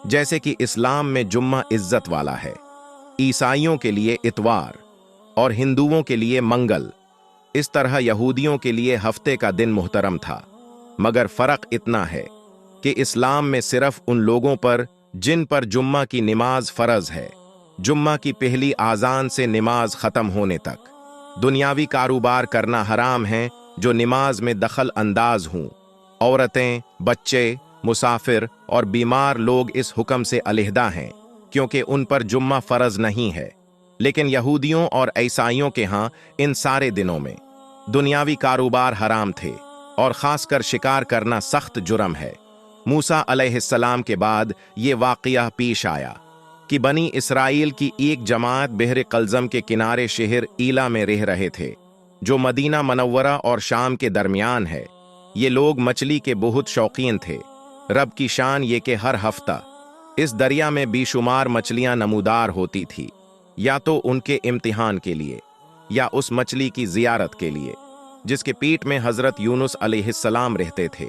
जैसे कि इस्लाम में जुम्मा इज्जत वाला है, ईसाइयों के लिए इतवार और हिंदुओं के लिए मंगल। इस तरह यहूदियों के लिए हफ्ते का दिन मुहतरम था, मगर फर्क इतना है कि इस्लाम में सिर्फ उन लोगों पर जिन पर जुम्मा की नमाज फर्ज है, जुम्मा की पहली आजान से नमाज खत्म होने तक। दुनियावी कारोबार करना हराम है जो नमाज में दखल अंदाज हों। औरतें, बच्चे, मुसाफिर और बीमार लोग इस हुक्म से अलहदा हैं क्योंकि उन पर जुम्मा फर्ज नहीं है। लेकिन यहूदियों और ईसाइयों के यहाँ इन सारे दिनों में दुनियावी कारोबार हराम थे और खासकर शिकार करना सख्त जुर्म है। मूसा अलैहिस्सलाम के बाद ये वाक़या पेश आया कि बनी इसराइल की एक जमात बहर कलज़म के किनारे शहर ईला में रह रहे थे, जो मदीना मनव्वरा और शाम के दरमियान है। ये लोग मछली के बहुत शौकीन थे। रब की शान ये कि हर हफ्ता इस दरिया में बेशुमार मछलियां नमूदार होती थी, या तो उनके इम्तिहान के लिए या उस मछली की जियारत के लिए जिसके पेट में हजरत यूनुस अलैहिस्सलाम रहते थे।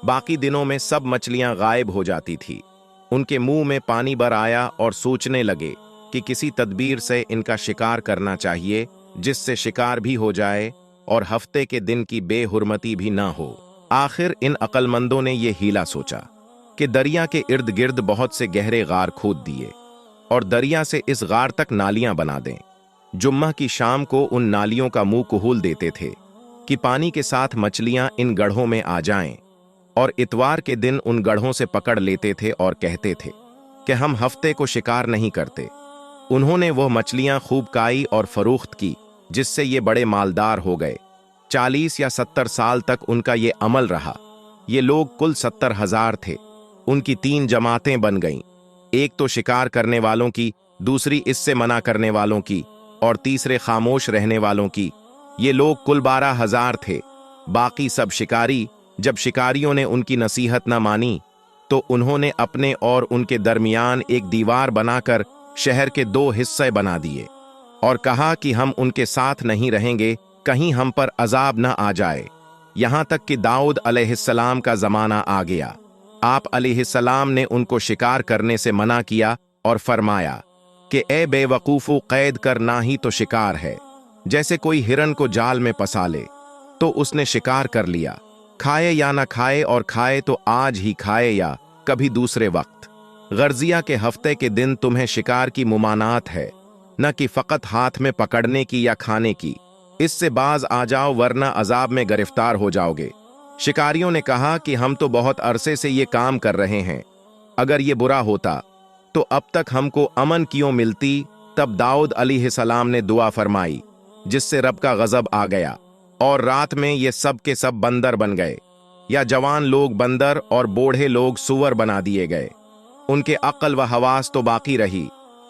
बाकी दिनों में सब मछलियां गायब हो जाती थी। उनके मुंह में पानी भर आया और सोचने लगे कि किसी तदबीर से इनका शिकार करना चाहिए जिससे शिकार भी हो जाए और हफ्ते के दिन की बेहुरमती भी ना हो। आखिर इन अक्लमंदों ने यह हीला सोचा कि दरिया के इर्द गिर्द बहुत से गहरे गार खोद दिए और दरिया से इस गार तक नालियां बना दें। जुम्मा की शाम को उन नालियों का मुंह कुहूल देते थे कि पानी के साथ मछलियां इन गढ़ों में आ जाएं, और इतवार के दिन उन गढ़ों से पकड़ लेते थे और कहते थे कि हम हफ्ते को शिकार नहीं करते। उन्होंने वह मछलियां खूब काई और फरोख्त की, जिससे ये बड़े मालदार हो गए। 40 या 70 साल तक उनका ये अमल रहा। ये लोग कुल 70,000 थे। उनकी 3 जमातें बन गईं, एक तो शिकार करने वालों की, दूसरी इससे मना करने वालों की और तीसरे खामोश रहने वालों की। ये लोग कुल 12,000 थे। बाकी सब शिकारी। जब शिकारियों ने उनकी नसीहत न मानी तो उन्होंने अपने और उनके दरमियान एक दीवार बनाकर शहर के 2 हिस्से बना दिए और कहा कि हम उनके साथ नहीं रहेंगे, कहीं हम पर अजाब न आ जाए। यहां तक कि दाऊद अलैहिस्सलाम का जमाना आ गया। आप अलैहिस्सलाम ने उनको शिकार करने से मना किया और फरमाया कि ए बेवकूफो, कैद करना ही तो शिकार है। जैसे कोई हिरन को जाल में फंसा ले तो उसने शिकार कर लिया, खाए या ना खाए, और खाए तो आज ही खाए या कभी दूसरे वक्त। गर्जिया के हफ्ते के दिन तुम्हें शिकार की मुमानात है, न कि फकत हाथ में पकड़ने की या खाने की। इससे बाज आ जाओ वरना अजाब में गिरफ्तार हो जाओगे। शिकारियों ने कहा कि हम तो बहुत अरसे से ये काम कर रहे हैं, अगर ये बुरा होता तो अब तक हमको अमन क्यों मिलती। तब दाऊद अलैहिस्सलाम ने दुआ फरमाई, जिससे रब का गजब आ गया और रात में ये सब के सब बंदर बन गए, या जवान लोग बंदर और बूढ़े लोग सुअर बना दिए गए। उनके अक्ल व हवास तो बाकी रही,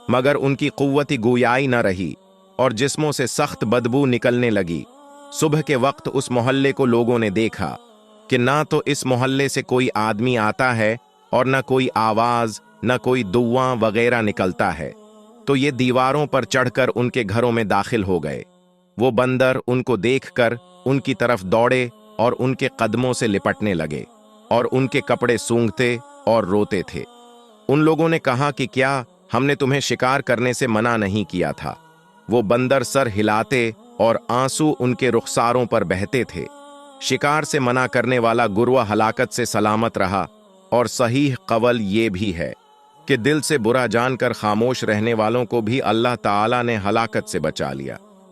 मगर उनकी कुव्वती गोयाई न रही और जिस्मों से सख्त बदबू निकलने लगी। सुबह के वक्त उस मोहल्ले को लोगों ने देखा कि ना तो इस मोहल्ले से कोई आदमी आता है और न कोई आवाज, न कोई दुआ वगैरह निकलता है। तो ये दीवारों पर चढ़कर उनके घरों में दाखिल हो गए। वो बंदर उनको देखकर उनकी तरफ दौड़े और उनके कदमों से लिपटने लगे और उनके कपड़े सूंघते और रोते थे। उन लोगों ने कहा कि क्या हमने तुम्हें शिकार करने से मना नहीं किया था। वो बंदर सर हिलाते और आंसू उनके रुखसारों पर बहते थे। शिकार से मना करने वाला गुर्वा हलाकत से सलामत रहा। और सहीह कवल ये भी है कि दिल से बुरा जानकर खामोश रहने वालों को भी अल्लाह ताला ने हलाकत से बचा लिया।